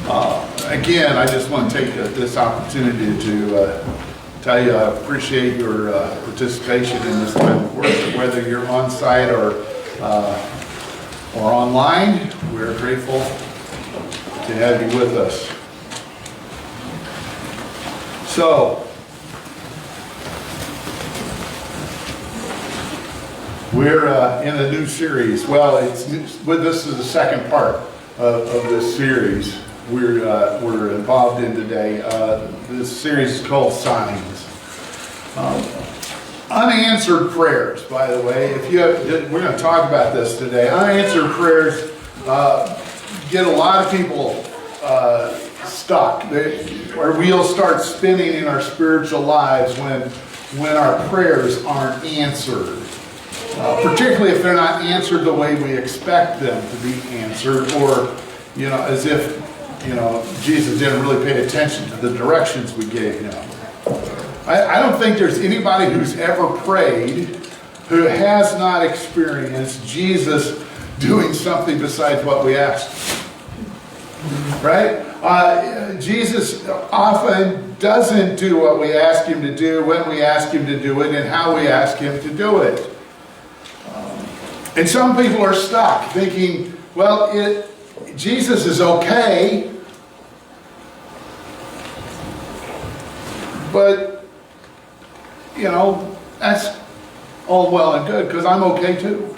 Again, I just want to take this opportunity to tell you I appreciate your participation in this time of worship, whether you're on site or online. We're grateful to have you with us. So, we're in a new series. Well, this is the second part of this series we're involved in today. This series is called Signs. Unanswered prayers, by the way. We're going to talk about this today. Unanswered prayers get a lot of people stuck. Our wheels start spinning in our spiritual lives when our prayers aren't answered. Particularly if they're not answered the way we expect them to be answered, or, as if, Jesus didn't really pay attention to the directions we gave him. I don't think there's anybody who's ever prayed who has not experienced Jesus doing something besides what we asked. Right? Jesus often doesn't do what we ask him to do, when we ask him to do it, and how we ask him to do it. And some people are stuck thinking, well, Jesus is okay, but, that's all well and good because I'm okay too.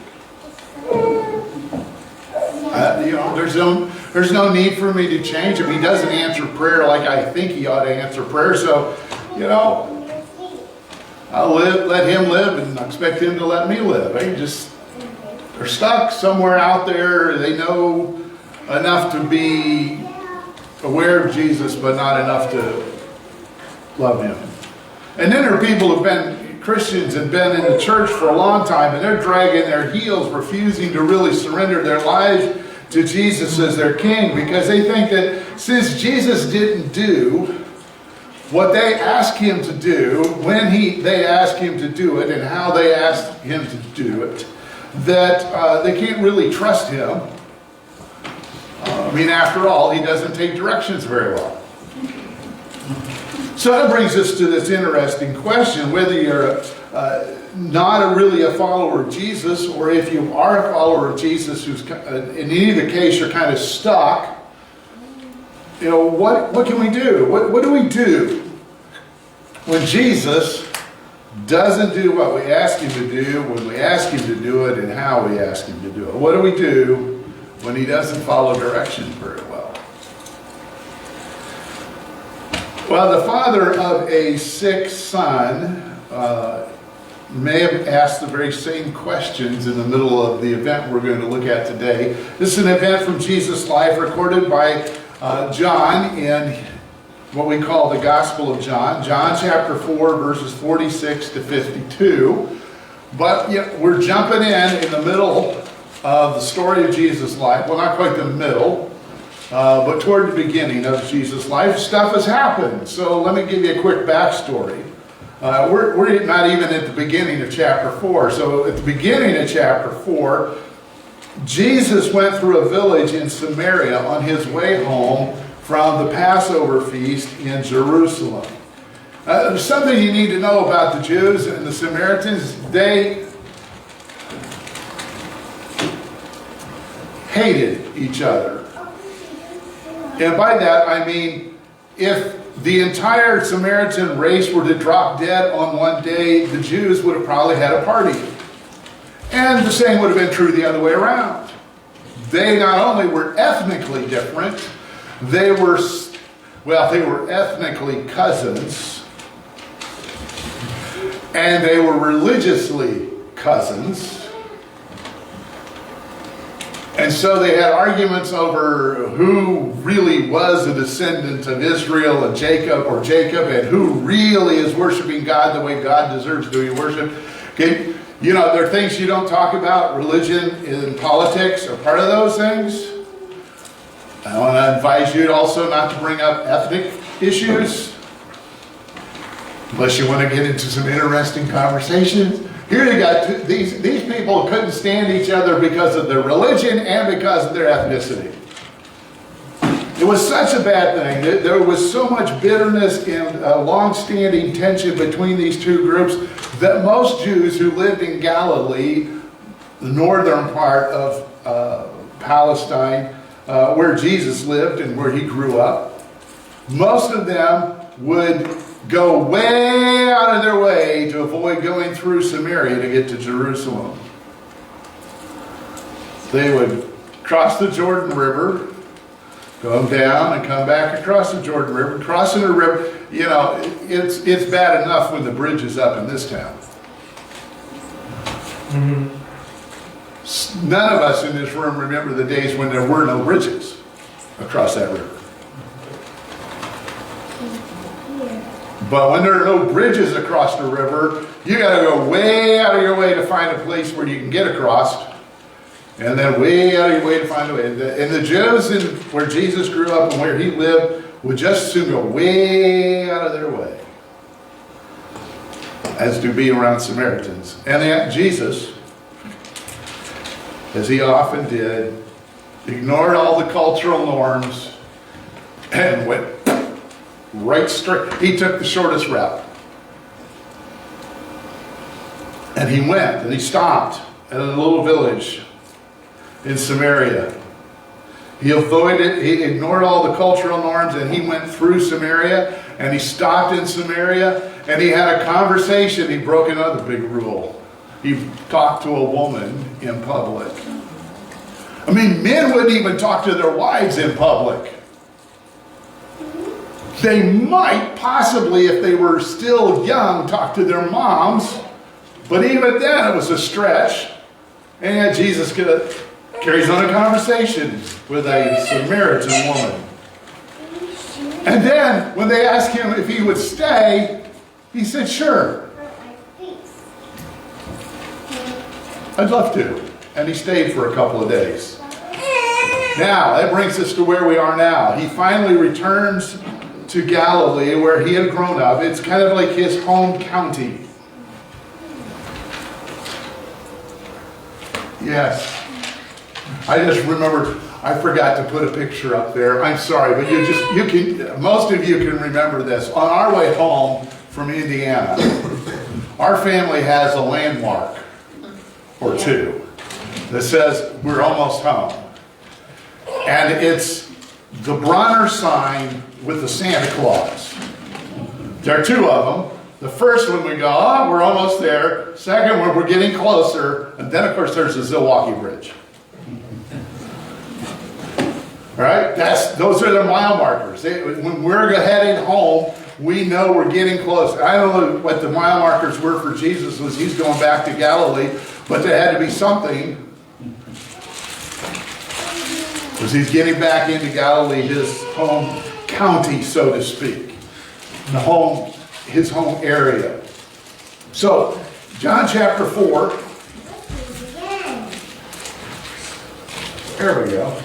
There's no need for me to change him. He doesn't answer prayer like I think he ought to answer prayer. So, I'll let him live and expect him to let me live. They're stuck somewhere out there. They know enough to be aware of Jesus, but not enough to love him. And then there are people who've been Christians and been in the church for a long time, and they're dragging their heels, refusing to really surrender their lives to Jesus as their king, because they think that since Jesus didn't do what they asked him to do, when they asked him to do it, and how they asked him to do it, that they can't really trust him. After all, he doesn't take directions very well. So that brings us to this interesting question, whether you're not really a follower of Jesus, or if you are a follower of Jesus who's, in either case, you're kind of stuck. What can we do? What do we do when Jesus doesn't do what we ask him to do, when we ask him to do it, and how we ask him to do it? What do we do when he doesn't follow directions very well? Well, the father of a sick son may have asked the very same questions in the middle of the event we're going to look at today. This is an event from Jesus' life recorded by John in what we call the Gospel of John. John chapter 4, verses 46 to 52. But we're jumping in the middle of the story of Jesus' life. Well, not quite the middle, but toward the beginning of Jesus' life. Stuff has happened. So let me give you a quick backstory. We're not even at the beginning of chapter 4. So at the beginning of chapter 4, Jesus went through a village in Samaria on his way home from the Passover feast in Jerusalem. There's something you need to know about the Jews and the Samaritans. They hated each other. And by that I mean, if the entire Samaritan race were to drop dead on one day, the Jews would have probably had a party. And the same would have been true the other way around. They not only were ethnically different, they were ethnically cousins, and they were religiously cousins. And so they had arguments over who really was a descendant of Israel and Jacob, and who really is worshiping God the way God deserves to be worshipped. Okay? There are things you don't talk about. Religion and politics are part of those things. I want to advise you also not to bring up ethnic issues, unless you want to get into some interesting conversations. Here you got these people couldn't stand each other because of their religion and because of their ethnicity. It was such a bad thing. There was so much bitterness and long-standing tension between these two groups that most Jews who lived in Galilee, the northern part of Palestine, where Jesus lived and where he grew up, most of them would go way out of their way to avoid going through Samaria to get to Jerusalem. They would cross the Jordan River, go down and come back across the Jordan River. Crossing the river, you know, it's bad enough when the bridge is up in this town. Mm-hmm. None of us in this room remember the days when there were no bridges across that river. But when there are no bridges across the river, you got to go way out of your way to find a place where you can get across. And then way out of your way to find a way. And the Jews where Jesus grew up and where he lived would just as soon go way out of their way as to be around Samaritans. And yet Jesus, as he often did, ignored all the cultural norms and went right straight. He took the shortest route. And he went and he stopped at a little village in Samaria. He avoided, he ignored all the cultural norms, and he went through Samaria, and he stopped in Samaria, and he had a conversation. He broke another big rule. He talked to a woman in public. I mean, men wouldn't even talk to their wives in public. They might possibly, if they were still young, talk to their moms, but even then it was a stretch. And yet Jesus carries on a conversation with a Samaritan woman. And then, when they asked him if he would stay, he said, sure. I'd love to. And he stayed for a couple of days. Now, that brings us to where we are now. He finally returns to Galilee, where he had grown up. It's kind of like his home county. Yes. I just remember, I forgot to put a picture up there. I'm sorry, but most of you can remember this. On our way home from Indiana, our family has a landmark or two that says we're almost home. And it's the Bronner sign with the Santa Claus. There are two of them. The first one we go, oh, we're almost there. Second one, we're getting closer. And then, of course, there's the Zilwaukee Bridge. All right? Those are the mile markers. When we're heading home, we know we're getting close. I don't know what the mile markers were for Jesus was he's going back to Galilee, but there had to be something. Because he's getting back into Galilee, his home county, so to speak. His home area. So, John chapter 4. There we go.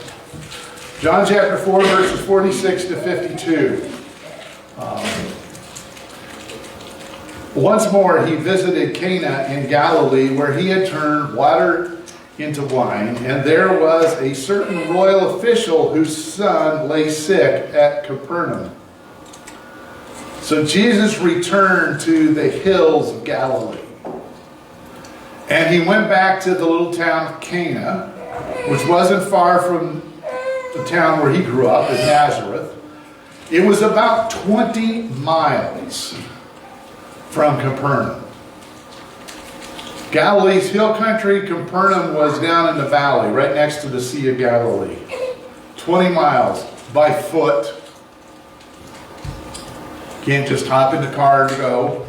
John chapter 4, verses 46 to 52. Once more he visited Cana in Galilee, where he had turned water into wine, and there was a certain royal official whose son lay sick at Capernaum. So Jesus returned to the hills of Galilee. And he went back to the little town of Cana, which wasn't far from the town where he grew up, in Nazareth. It was about 20 miles from Capernaum. Galilee's hill country, Capernaum was down in the valley, right next to the Sea of Galilee. 20 miles by foot. Can't just hop in the car and go.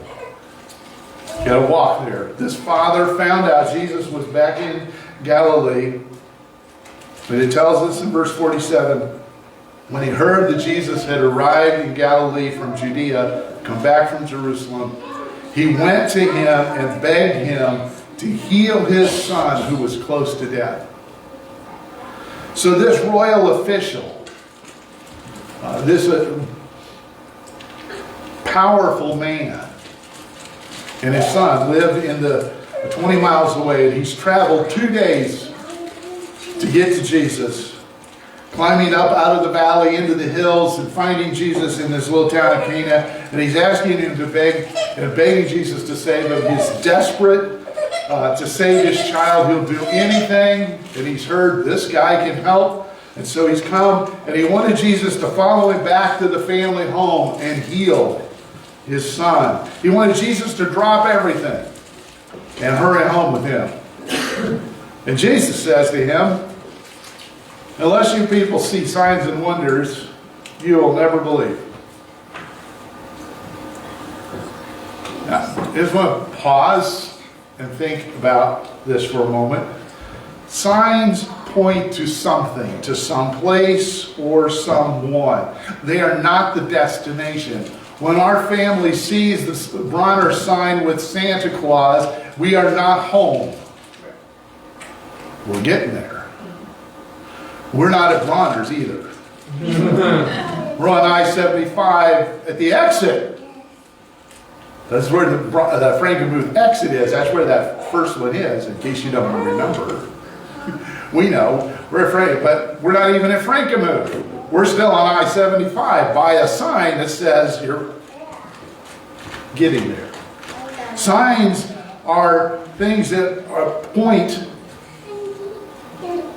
You got to walk there. This father found out Jesus was back in Galilee. But it tells us in verse 47, when he heard that Jesus had arrived in Galilee from Judea, come back from Jerusalem, he went to him and begged him to heal his son who was close to death. So this royal official, this powerful man, and his son lived in the 20 miles away, and he's traveled 2 days to get to Jesus. climbing up out of the valley into the hills and finding Jesus in this little town of Cana. And he's asking him to beg and begging Jesus to save him. He's desperate to save his child. He'll do anything. And he's heard this guy can help. And so he's come and he wanted Jesus to follow him back to the family home and heal his son. He wanted Jesus to drop everything and hurry home with him. And Jesus says to him, unless you people see signs and wonders, you will never believe. Now, I just want to pause and think about this for a moment. Signs point to something, to some place or someone. They are not the destination. When our family sees this Bronner sign with Santa Claus, we are not home. We're getting there. We're not at Bronner's either. We're on I-75 at the exit. That's where the Frankenmuth exit is. That's where that first one is, in case you don't remember. We know we're afraid, but we're not even at Frankenmuth. We're still on I-75 by a sign that says you're getting there. Signs are things that point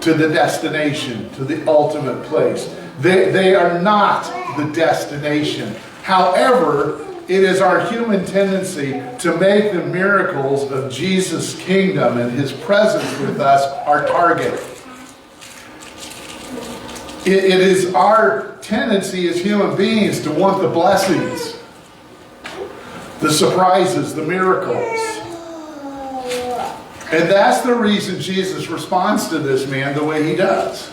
to the destination, to the ultimate place. They are not the destination. However, it is our human tendency to make the miracles of Jesus' kingdom and his presence with us our target. It is our tendency as human beings to want the blessings, the surprises, the miracles. And that's the reason Jesus responds to this man the way he does.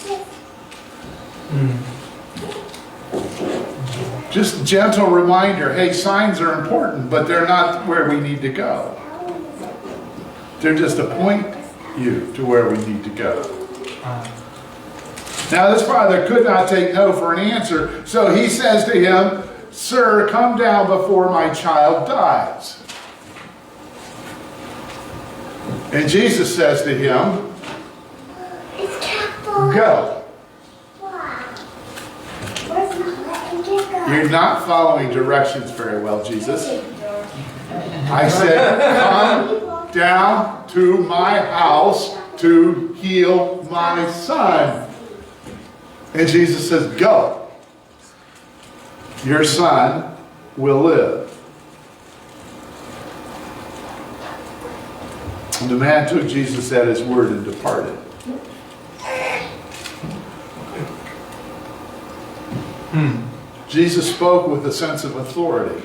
Just a gentle reminder, hey, signs are important, but they're not where we need to go. They're just to point you to where we need to go. Now this father could not take no for an answer, so he says to him, sir, come down before my child dies. And Jesus says to him, go. You're not following directions very well, Jesus. I said, come down to my house to heal my son. And Jesus says, go. Your son will live. And the man took Jesus at his word and departed. Jesus spoke with a sense of authority.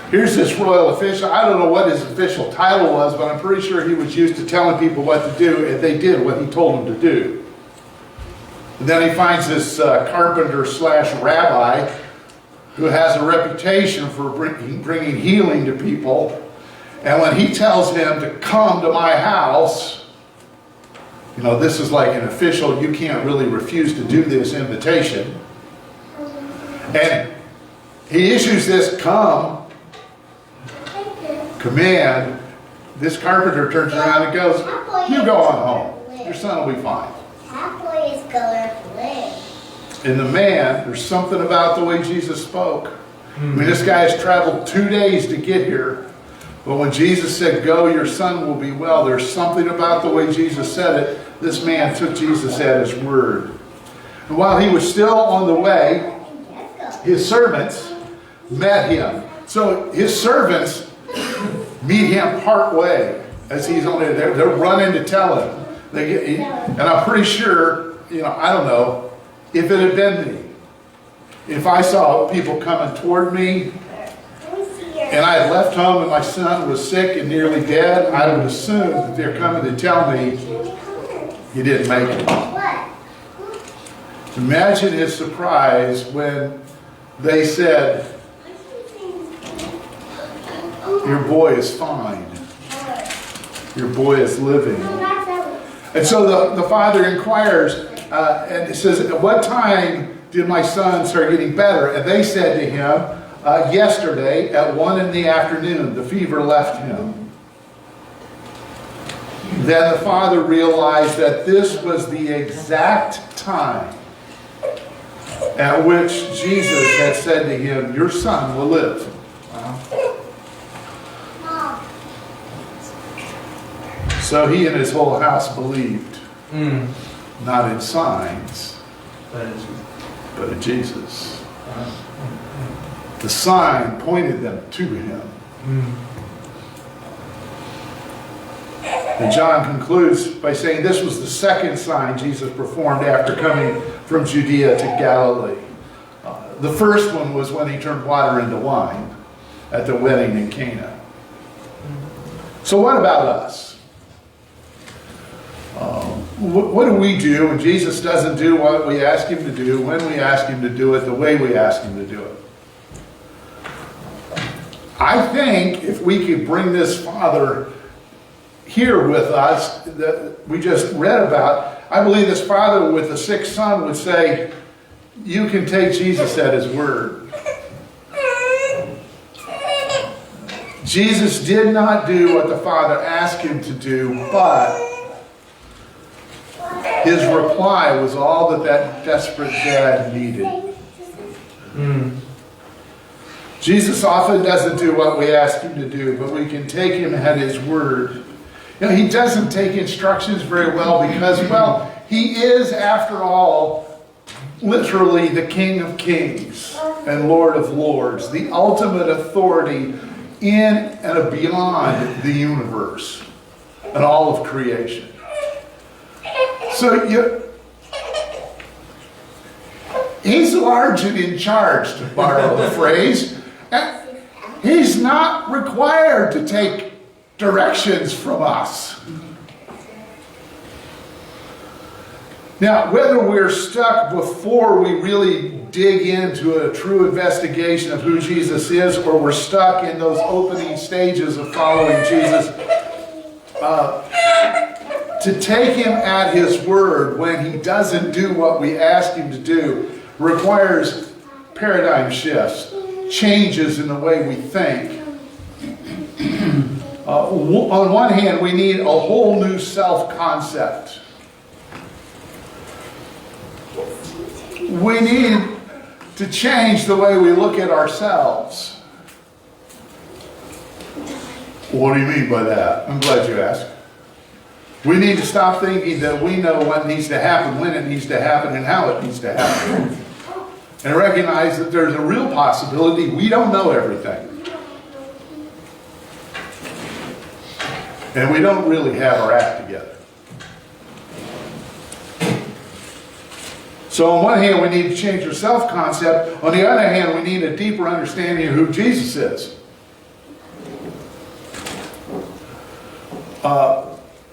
Here's this royal official. I don't know what his official title was, but I'm pretty sure he was used to telling people what to do, and they did what he told them to do. And then he finds this carpenter slash rabbi who has a reputation for bringing healing to people. And when he tells him to come to my house, you know, this is like an official, you can't really refuse to do this invitation. And he issues this command. This carpenter turns around and goes, you go on home. Your son will be fine. And the man, there's something about the way Jesus spoke. I mean, this guy has traveled 2 days to get here. But when Jesus said, go, your son will be well, there's something about the way Jesus said it. This man took Jesus at his word. And while he was still on the way, his servants met him. So his servants meet him part way as he's on there. They're running to tell him. And I'm pretty sure, you know, I don't know, if it had been me, if I saw people coming toward me, and I had left home and my son was sick and nearly dead, I would assume that they're coming to tell me he didn't make it. Imagine his surprise when they said, your boy is fine. Your boy is living. And so the father inquires and it says, at what time did my son start getting better? And they said to him, yesterday at 1 in the afternoon, the fever left him. Then the father realized that this was the exact time at which Jesus had said to him, "Your son will live." So he and his whole house believed, not in signs, but in Jesus. The sign pointed them to him. And John concludes by saying this was the second sign Jesus performed after coming from Judea to Galilee. The first one was when he turned water into wine at the wedding in Cana. So what about us? What do we do when Jesus doesn't do what we ask him to do, when we ask him to do it, the way we ask him to do it? I think if we could bring this father here with us that we just read about, I believe this father with the sick son would say, you can take Jesus at his word. Jesus did not do what the father asked him to do, but his reply was all that that desperate dad needed. Jesus often doesn't do what we ask him to do, but we can take him at his word. You know, he doesn't take instructions very well because, well, he is, after all, literally the King of Kings and Lord of Lords, the ultimate authority in and beyond the universe and all of creation. So he's large and in charge, to borrow the phrase. He's not required to take directions from us. Now, whether we're stuck before we really dig into a true investigation of who Jesus is, or we're stuck in those opening stages of following Jesus, to take him at his word when he doesn't do what we ask him to do requires paradigm shifts, changes in the way we think. On one hand, we need a whole new self-concept. We need to change the way we look at ourselves. What do you mean by that? I'm glad you asked. We need to stop thinking that we know what needs to happen, when it needs to happen, and how it needs to happen. And recognize that there's a real possibility we don't know everything. And we don't really have our act together. So on one hand, we need to change our self-concept. On the other hand, we need a deeper understanding of who Jesus is.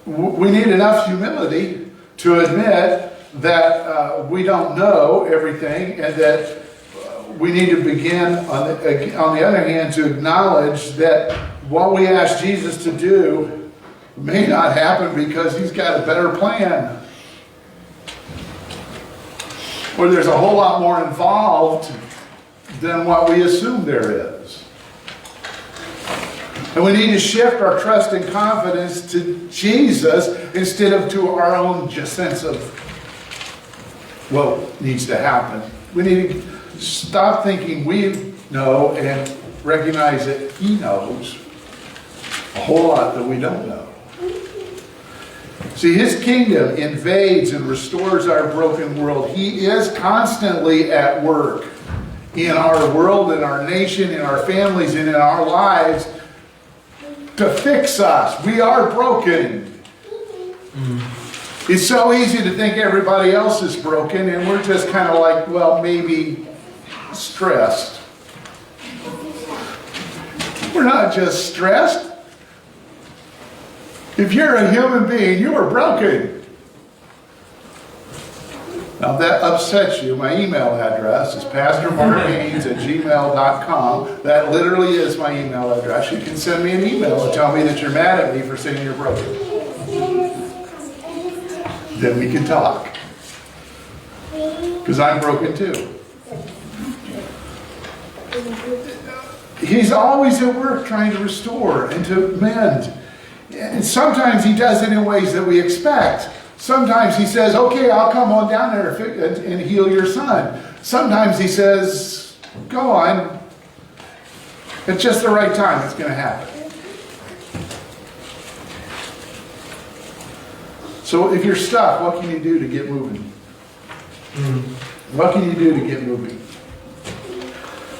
We need enough humility to admit that we don't know everything, and that we need to begin, on the other hand, to acknowledge that what we ask Jesus to do may not happen because he's got a better plan. Or there's a whole lot more involved than what we assume there is. And we need to shift our trust and confidence to Jesus instead of to our own just sense of what needs to happen. We need to stop thinking we know and recognize that he knows a whole lot that we don't know. See, his kingdom invades and restores our broken world. He is constantly at work in our world, in our nation, in our families, and in our lives to fix us. We are broken. It's so easy to think everybody else is broken, and we're just kind of like, well, maybe stressed. We're not just stressed. If you're a human being, you are broken. Now, if that upsets you, my email address is pastormarkhaines@gmail.com. That literally is my email address. You can send me an email and tell me that you're mad at me for saying you're broken. Then we can talk. Because I'm broken too. He's always at work trying to restore and to mend. And sometimes he does it in ways that we expect. Sometimes he says, okay, I'll come on down there and heal your son. Sometimes he says, go on. At just the right time, it's going to happen. So if you're stuck, what can you do to get moving? What can you do to get moving?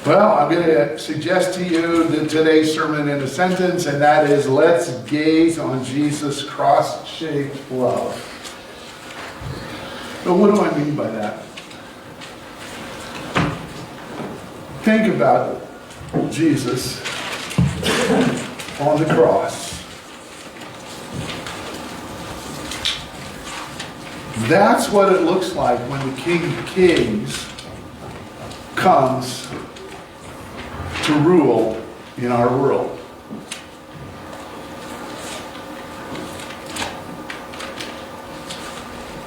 Well, I'm going to suggest to you today's sermon in a sentence, and that is, let's gaze on Jesus' cross-shaped love. But what do I mean by that? Think about Jesus on the cross. That's what it looks like when the King of Kings comes to rule in our world.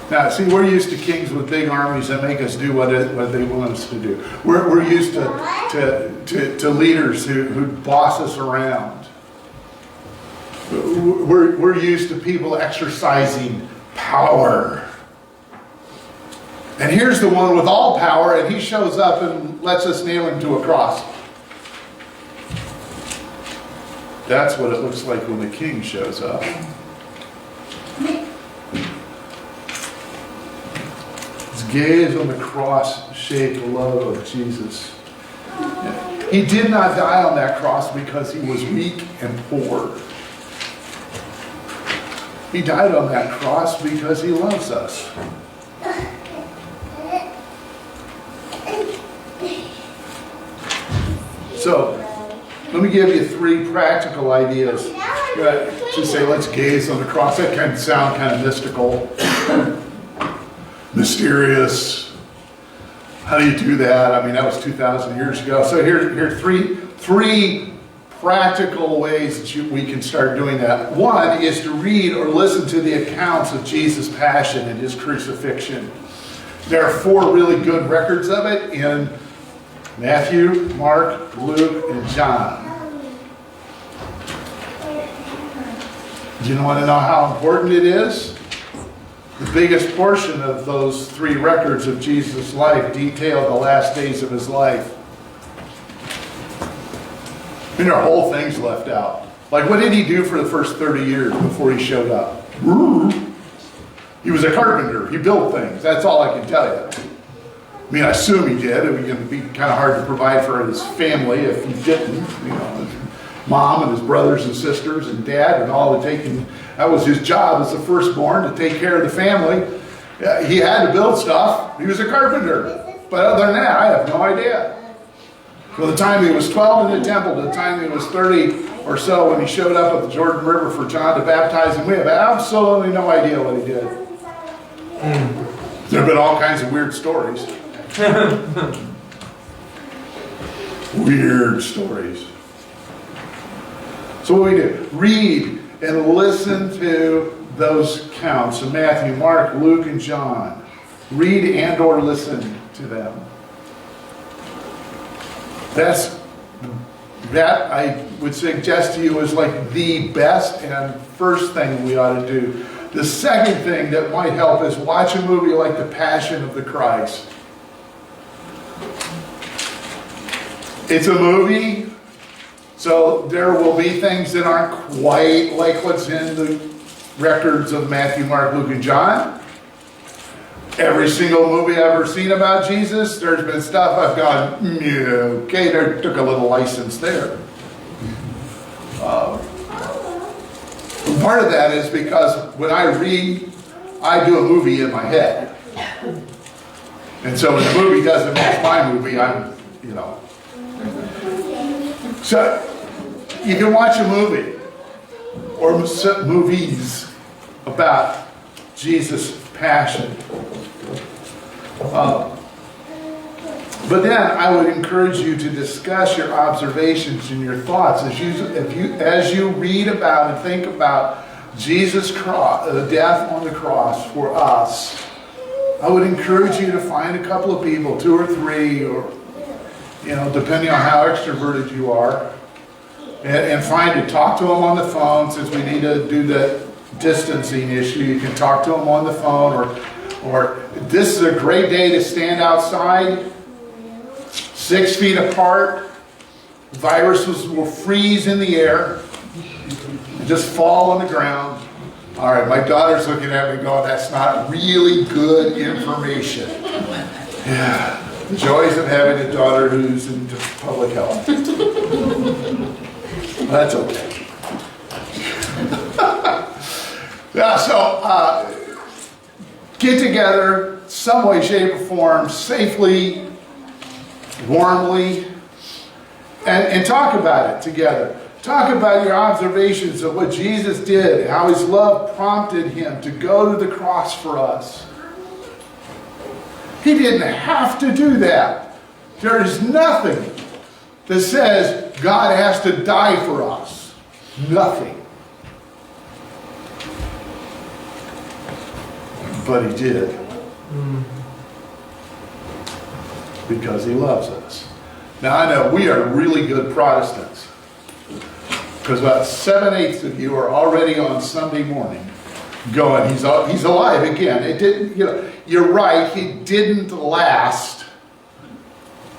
Now, see, we're used to kings with big armies that make us do what they want us to do. We're used to leaders who boss us around. We're used to people exercising power. And here's the one with all power, and he shows up and lets us nail him to a cross. That's what it looks like when the king shows up. Let's gaze on the cross-shaped love of Jesus. He did not die on that cross because he was weak and poor. He died on that cross because he loves us. So, let me give you 3 practical ideas to say, let's gaze on the cross. That can sound kind of mystical, mysterious. How do you do that? I mean, that was 2,000 years ago. So here are three practical ways that we can start doing that. One is to read or listen to the accounts of Jesus' passion and his crucifixion. There are 4 really good records of it in Matthew, Mark, Luke, and John. Do you want to know how important it is? The biggest portion of those 3 records of Jesus' life detail the last days of his life. I mean, there are whole things left out. Like, what did he do for the first 30 years before he showed up? He was a carpenter. He built things. That's all I can tell you. I mean, I assume he did. It would be kind of hard to provide for his family if he didn't. You know, his mom and his brothers and sisters and dad and all that was his job as the firstborn, to take care of the family. He had to build stuff. He was a carpenter. But other than that, I have no idea. From the time he was 12 in the temple to the time he was 30 or so when he showed up at the Jordan River for John to baptize him, we have absolutely no idea what he did. There have been all kinds of weird stories. Weird stories. So what do we do? Read and listen to those accounts of Matthew, Mark, Luke, and John. Read and or listen to them. That I would suggest to you is like the best and first thing we ought to do. The second thing that might help is watch a movie like The Passion of the Christ. It's a movie, so there will be things that aren't quite like what's in the records of Matthew, Mark, Luke, and John. Every single movie I've ever seen about Jesus, there's been stuff I've gone, okay, they took a little license there. Part of that is because when I read, I do a movie in my head. And so when the movie doesn't match my movie, I'm. So you can watch a movie or movies about Jesus' passion. But then I would encourage you to discuss your observations and your thoughts as you read about and think about Jesus' death on the cross for us. I would encourage you to find a couple of people, 2 or 3, or depending on how extroverted you are, and fine to talk to them on the phone, since we need to do the distancing issue. You can talk to them on the phone, or this is a great day to stand outside, 6 feet apart. Viruses will freeze in the air and just fall on the ground. All right, my daughter's looking at me going, that's not really good information. Yeah, the joys of having a daughter who's into public health. That's okay. Yeah, so get together, some way, shape, or form, safely, warmly, and talk about it together. Talk about your observations of what Jesus did, how his love prompted him to go to the cross for us. He didn't have to do that. There is nothing that says God has to die for us. Nothing. But he did. Because he loves us. Now I know we are really good Protestants, because about 7/8 of you are already on Sunday morning going, he's alive again. It didn't, you're right, he didn't last,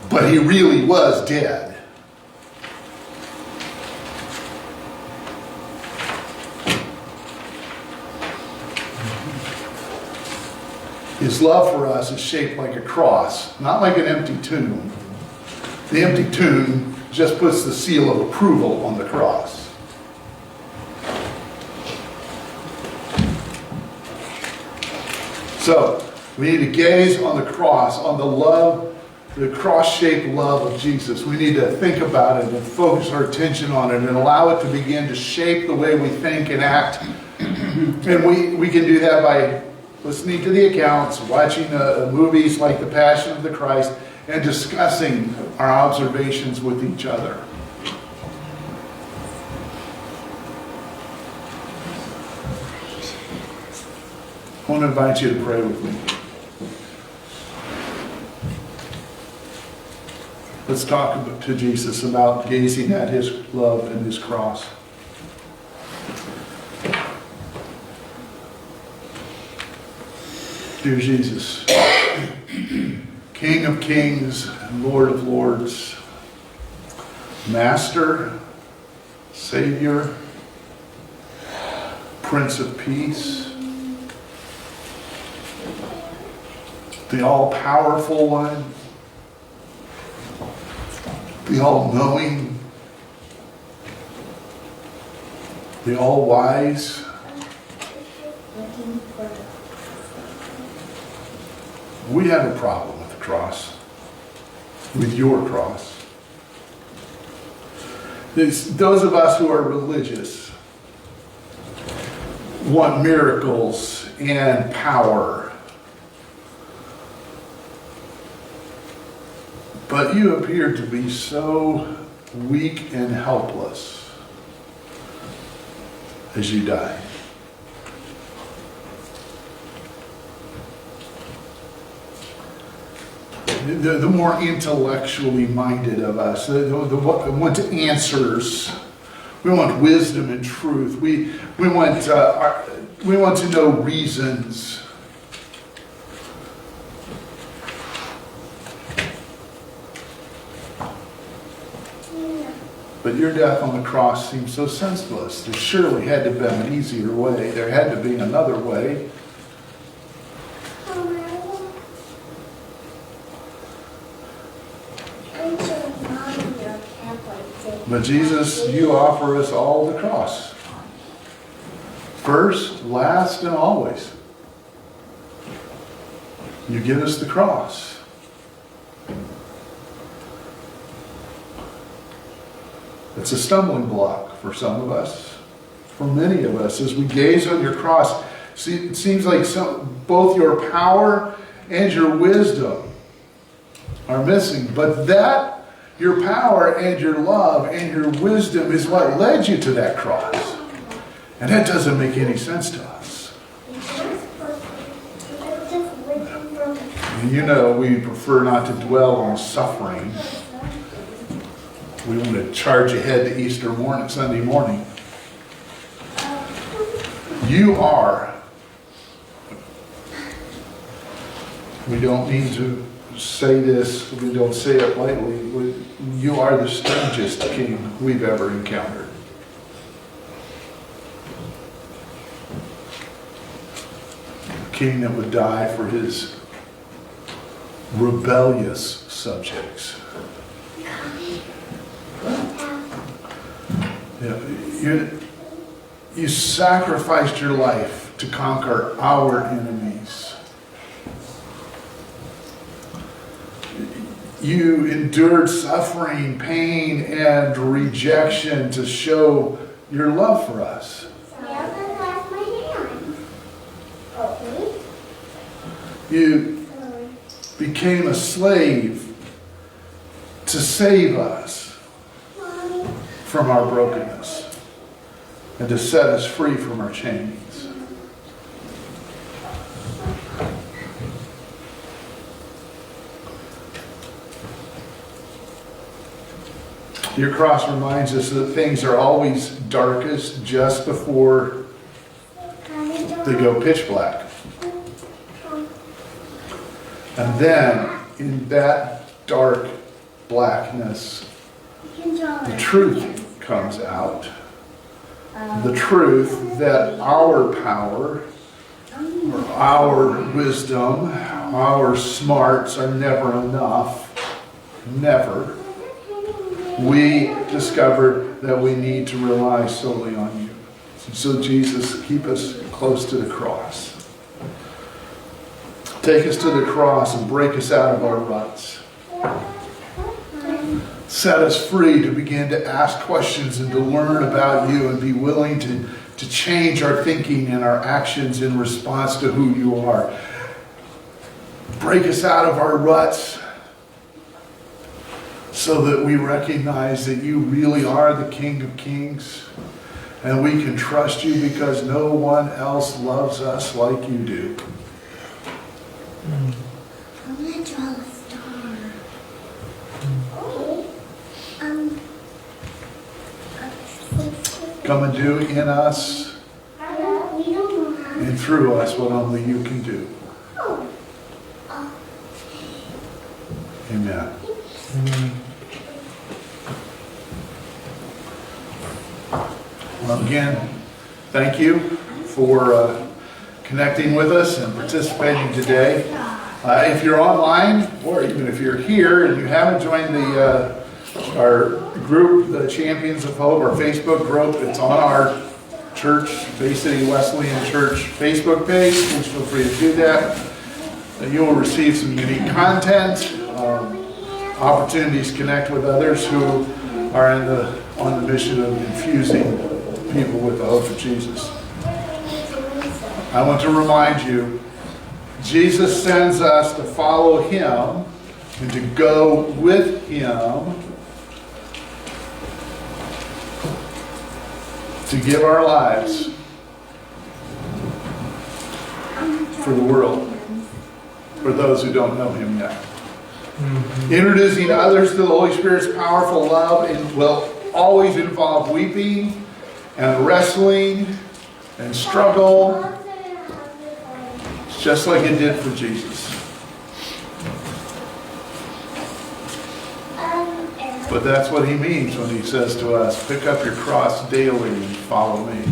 but he really was dead. His love for us is shaped like a cross, not like an empty tomb. The empty tomb just puts the seal of approval on the cross. So, we need to gaze on the cross, on the love, the cross-shaped love of Jesus. We need to think about it and focus our attention on it and allow it to begin to shape the way we think and act. And we can do that by listening to the accounts, watching movies like The Passion of the Christ, and discussing our observations with each other. I want to invite you to pray with me. Let's talk to Jesus about gazing at his love and his cross. Dear Jesus, King of kings and Lord of lords, Master, Savior, Prince of Peace, the all-powerful one, the all-knowing, the all-wise, we have a problem with the cross, with your cross. Those of us who are religious want miracles and power. But you appear to be so weak and helpless as you died. The more intellectually minded of us, the want answers. We want wisdom and truth. We want to know reasons. But your death on the cross seems so senseless. There surely had to have been an easier way. There had to be another way. But Jesus, you offer us all the cross. First, last, and always. You give us the cross. It's a stumbling block for some of us, for many of us. As we gaze on your cross, it seems like both your power and your wisdom are missing. But your power and your love and your wisdom is what led you to that cross. And that doesn't make any sense to us. You know, we prefer not to dwell on suffering. We want to charge ahead to Easter morning, Sunday morning. You are, we don't mean to say this, we don't say it lightly, you are the strangest king we've ever encountered. A king that would die for his rebellious subjects. You sacrificed your life to conquer our enemies. You endured suffering, pain, and rejection to show your love for us. You became a slave to save us from our brokenness and to set us free from our chains. Your cross reminds us that things are always darkest just before they go pitch black. And then, in that dark blackness, the truth comes out. The truth that our power, or our wisdom, our smarts are never enough. Never. We discovered that we need to rely solely on you. So Jesus, keep us close to the cross. Take us to the cross and break us out of our ruts. Set us free to begin to ask questions and to learn about you and be willing to change our thinking and our actions in response to who you are. Break us out of our ruts so that we recognize that you really are the King of Kings and we can trust you because no one else loves us like you do. I'm going to draw a star. Come and do in us and through us what only you can do. Amen. Well, again, thank you for connecting with us and participating today. If you're online, or even if you're here and you haven't joined our group, the Champions of Hope, our Facebook group, it's on our church, Bay City Wesleyan Church Facebook page. Please feel free to do that. You will receive some unique content, opportunities to connect with others who are on the mission of infusing people with the hope of Jesus. I want to remind you, Jesus sends us to follow him and to go with him to give our lives for the world, for those who don't know him yet. Introducing others to the Holy Spirit's powerful love and will always involve weeping and wrestling and struggle, just like it did for Jesus. But that's what he means when he says to us, pick up your cross daily and follow me.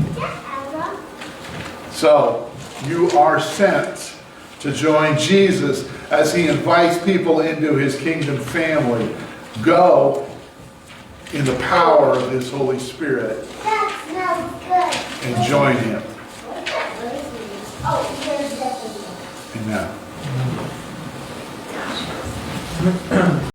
So, you are sent to join Jesus as he invites people into his kingdom family. Go in the power of his Holy Spirit and join him. Amen.